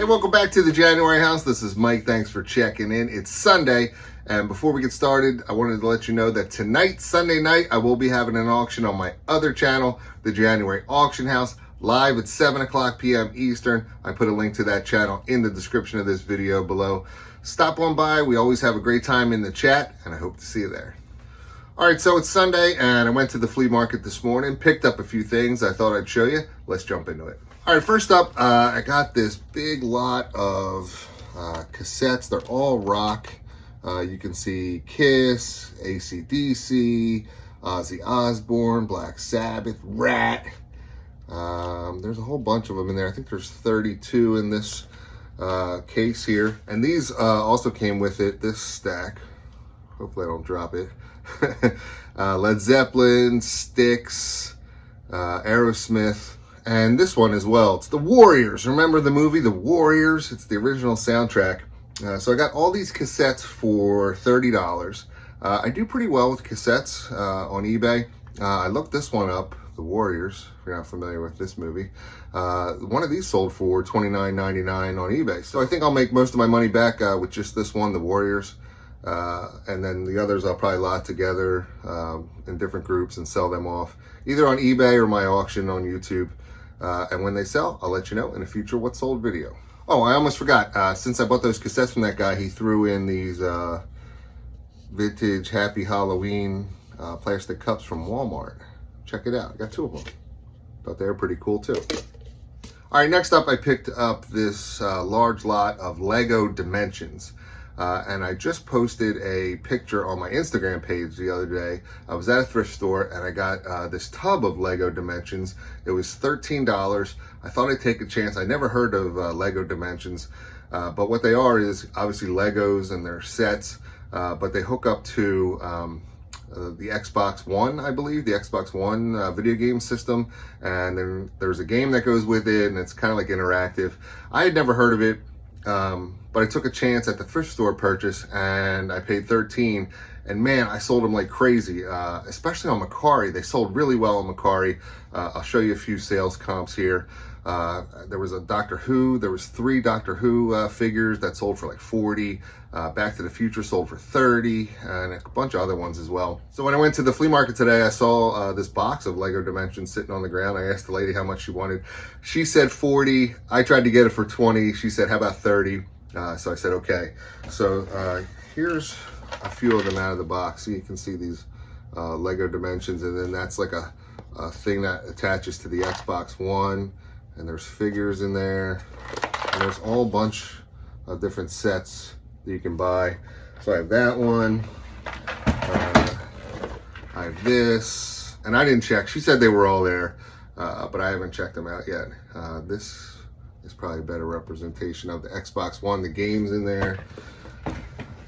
Hey, welcome back to the January house. This is Mike. Thanks for checking in. It's Sunday, and before we get started, I wanted to let you know that tonight, Sunday night, I will be having an auction on my other channel, the January Auction House, live at 7 o'clock p.m. Eastern. I put a link to that channel in the description of this video below. Stop on by. We always have a great time in the chat, and I hope to see you there. All right, so it's Sunday, and I went to the flea market this morning, picked up a few things I thought I'd show you. Let's jump into it. All right, first up, I got this big lot of cassettes. They're all rock. You can see Kiss, AC/DC, Ozzy Osbourne, Black Sabbath, Rat. There's a whole bunch of them in there. I think there's 32 in this case here. And these also came with it, this stack. Hopefully I don't drop it. Led Zeppelin, Styx, Aerosmith, and this one as well. It's The Warriors. Remember the movie The Warriors? It's the original soundtrack. So I got all these cassettes for $30. I do pretty well with cassettes on eBay. I looked this one up, The Warriors, if you're not familiar with this movie. One of these sold for $29.99 on eBay. So I think I'll make most of my money back with just this one, The Warriors. And then the others I'll probably lot together in different groups and sell them off, either on eBay or my auction on YouTube. And when they sell, I'll let you know in a future What Sold video. Oh, I almost forgot. Since I bought those cassettes from that guy, he threw in these vintage Happy Halloween plastic cups from Walmart. Check it out. I got two of them. Thought they were pretty cool too. All right, next up, I picked up this large lot of Lego Dimensions. And I just posted a picture on my Instagram page the other day. I was at a thrift store and I got this tub of Lego Dimensions. It was $13. I thought I'd take a chance. I never heard of Lego Dimensions, but what they are is obviously Legos and they're sets, but they hook up to the Xbox One, I believe, the Xbox One video game system, and then there's a game that goes with it, and it's kind of like interactive. I had never heard of it. But I took a chance at the thrift store purchase and I paid $13, and man, I sold them like crazy, especially on mercari. They sold really well on mercari. I'll show you a few sales comps here. There was a Doctor Who, there was 3 Doctor Who figures that sold for like 40. Back to the Future sold for 30, and a bunch of other ones as well. So when I went to the flea market today, I saw this box of Lego Dimensions sitting on the ground. I asked the lady how much she wanted. She said 40. I tried to get it for 20. She said, how about 30? So I said, okay. So here's a few of them out of the box. So you can see these Lego Dimensions, and then that's like a thing that attaches to the Xbox One, and there's figures in there, and there's a whole bunch of different sets that you can buy. So I have that one, I have this, and I didn't check. She said they were all there, but I haven't checked them out yet. This is probably a better representation of the Xbox One. The game's in there.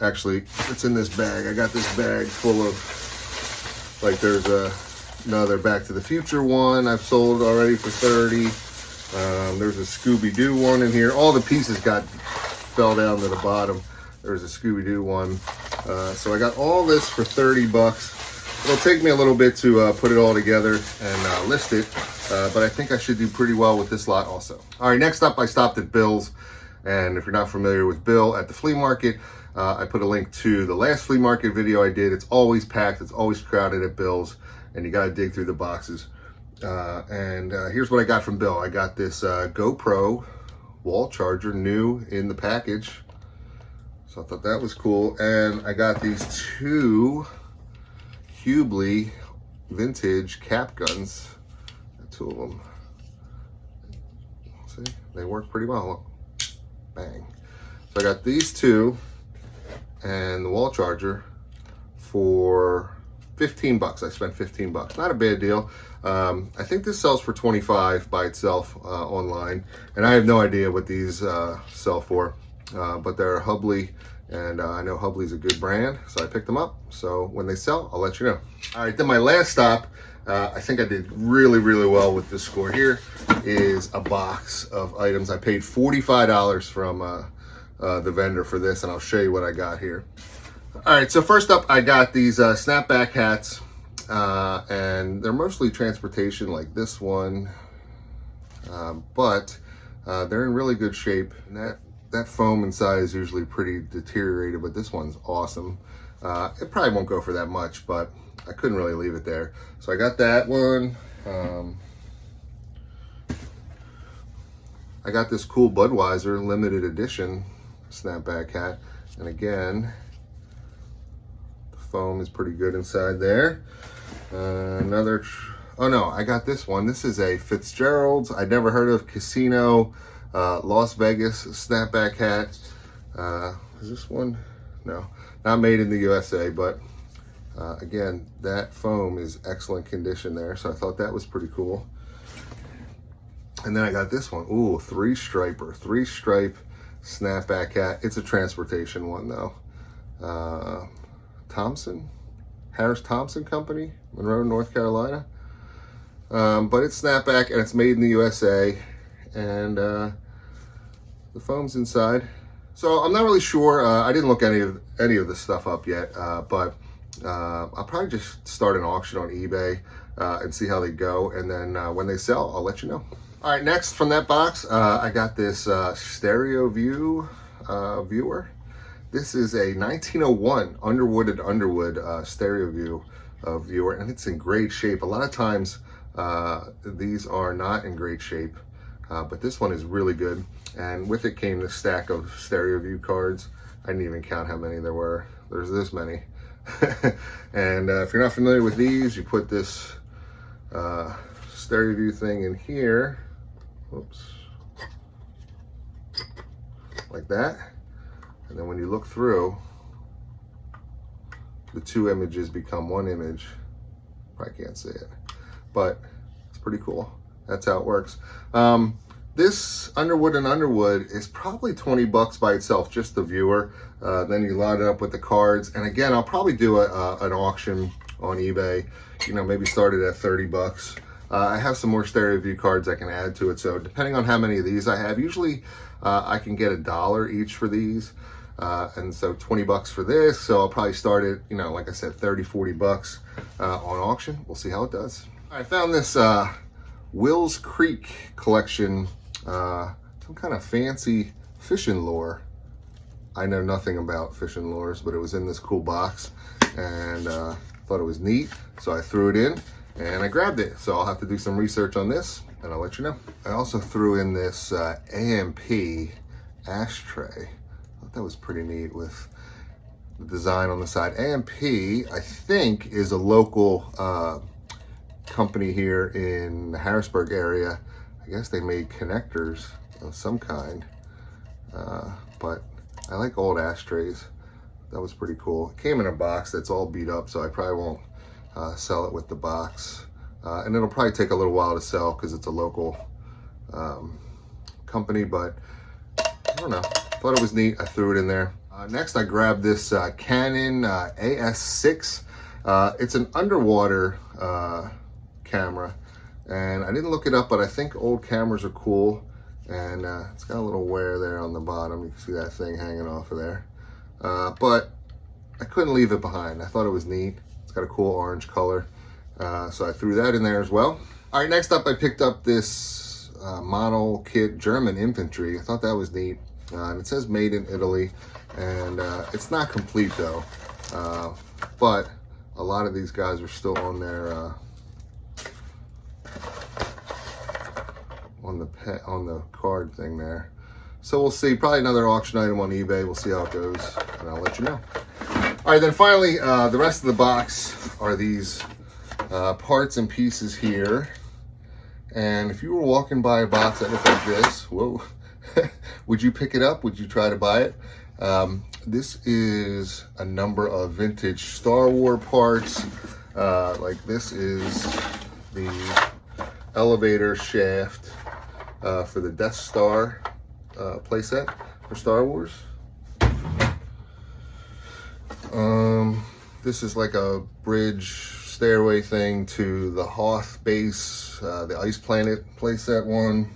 Actually, it's in this bag. I got this bag full of, like, there's another Back to the Future one I've sold already for 30. There's a Scooby-Doo one in here. All the pieces fell down to the bottom. There's a Scooby-Doo one. So I got all this for 30 bucks. It'll take me a little bit to put it all together and list it, but I think I should do pretty well with this lot also. All right, next up, I stopped at Bill's. And if you're not familiar with Bill at the flea market, I put a link to the last flea market video I did. It's always packed. It's always crowded at Bill's, and you got to dig through the boxes. Here's what I got from Bill. I got this GoPro wall charger, new in the package. So I thought that was cool. And I got these 2 Hubley vintage cap guns. 2 of them. See, they work pretty well. Look. Bang. So I got these 2 and the wall charger for 15 bucks. I spent 15 bucks. Not a bad deal. I think this sells for 25 by itself online, and I have no idea what these sell for, but they're Hubley, and I know Hubley's a good brand, so I picked them up. So when they sell, I'll let you know. All right, then my last stop, I think I did really, really well with this score. Here is a box of items. I paid $45 from the vendor for this, and I'll show you what I got here. All right, so first up, I got these snapback hats, and they're mostly transportation like this one, but They're in really good shape. And that foam inside is usually pretty deteriorated, but this one's awesome. It probably won't go for that much, but I couldn't really leave it there. So I got that one. I got this cool Budweiser limited edition snapback hat. And again, the foam is pretty good inside there. Oh no, I got this one. This is a Fitzgerald's. I'd never heard of. Casino, Las Vegas snapback hat. Is this one? No, not made in the USA, but again, that foam is excellent condition there. So I thought that was pretty cool. And then I got this one. Ooh, three stripe snapback hat. It's a transportation one though. Harris Thompson Company, Monroe, North Carolina. But it's snapback and it's made in the USA, and the foam's inside. So I'm not really sure. I didn't look any of this stuff up yet, but I'll probably just start an auction on eBay and see how they go, and then when they sell, I'll let you know. All right, next from that box, I got this Stereo View viewer. This is a 1901 Underwood Stereo View viewer, and it's in great shape. A lot of times these are not in great shape, but this one is really good. And with it came this stack of Stereo View cards. I didn't even count how many there were. There's this many. And if you're not familiar with these, you put this Stereo View thing in here. Whoops. Like that. And then when you look through, the two images become one image. Probably can't see it, but it's pretty cool. That's how it works. This Underwood and Underwood is probably 20 bucks by itself, just the viewer. Then you load it up with the cards. And again, I'll probably do an auction on eBay, you know, maybe start it at 30 bucks. I have some more Stereo View cards I can add to it. So depending on how many of these I have, usually I can get $1 each for these. And so 20 bucks for this. So I'll probably start it, you know, like I said, 30, 40 bucks on auction. We'll see how it does. I found this Wills Creek collection, some kind of fancy fishing lure. I know nothing about fishing lures, but it was in this cool box, and thought it was neat. So I threw it in and I grabbed it. So I'll have to do some research on this and I'll let you know. I also threw in this AMP ashtray. That was pretty neat with the design on the side. AMP, I think, is a local company here in the Harrisburg area. I guess they made connectors of some kind, but I like old ashtrays. That was pretty cool. It came in a box that's all beat up, so I probably won't sell it with the box. And it'll probably take a little while to sell because it's a local company, but I don't know. Thought it was neat. I threw it in there. Next, I grabbed this Canon AS6. It's an underwater camera, and I didn't look it up, but I think old cameras are cool. And it's got a little wear there on the bottom. You can see that thing hanging off of there. But I couldn't leave it behind. I thought it was neat. It's got a cool orange color. So I threw that in there as well. All right, next up, I picked up this model kit German infantry. I thought that was neat. And it says made in Italy, and it's not complete though, but a lot of these guys are still on their on the card thing there. So we'll see. Probably another auction item on eBay. We'll see how it goes, and I'll let you know. All right, then finally, the rest of the box are these parts and pieces here. And if you were walking by a box that looked like this, whoa. Would you pick it up? Would you try to buy it? This is a number of vintage Star Wars parts. Like this is the elevator shaft for the Death Star playset for Star Wars. This is like a bridge stairway thing to the Hoth base, the Ice Planet playset one.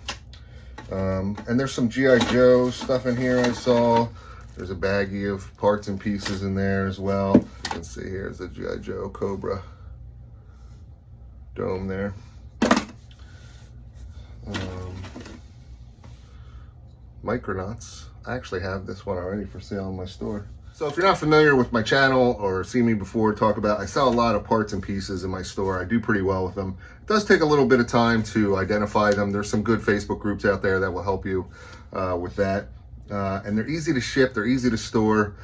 And there's some G.I. Joe stuff in here I saw. There's a baggie of parts and pieces in there as well. You can see here's the G.I. Joe Cobra dome there. Micronauts. I actually have this one already for sale in my store. So if you're not familiar with my channel or seen me before talk about, I sell a lot of parts and pieces in my store. I do pretty well with them. It does take a little bit of time to identify them. There's some good Facebook groups out there that will help you with that. And they're easy to ship, they're easy to store.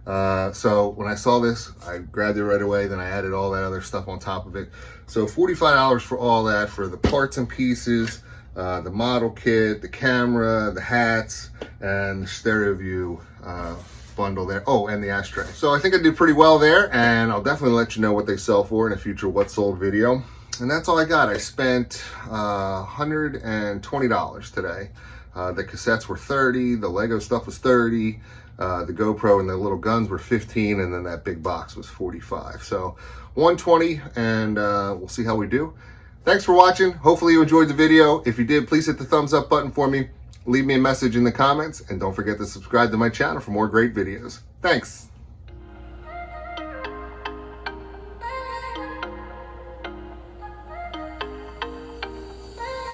So when I saw this, I grabbed it right away, then I added all that other stuff on top of it. So $45 for all that, for the parts and pieces, the model kit, the camera, the hats, and the stereo view bundle there. Oh, and the ashtray. So I think I did pretty well there, and I'll definitely let you know what they sell for in a future What Sold video. And that's all I got. I spent $120 today. The cassettes were $30, the Lego stuff was $30, the GoPro and the little guns were $15, and then that big box was $45. So $120, and we'll see how we do. Thanks for watching. Hopefully you enjoyed the video. If you did, please hit the thumbs up button for me. Leave me a message in the comments, and don't forget to subscribe to my channel for more great videos. Thanks.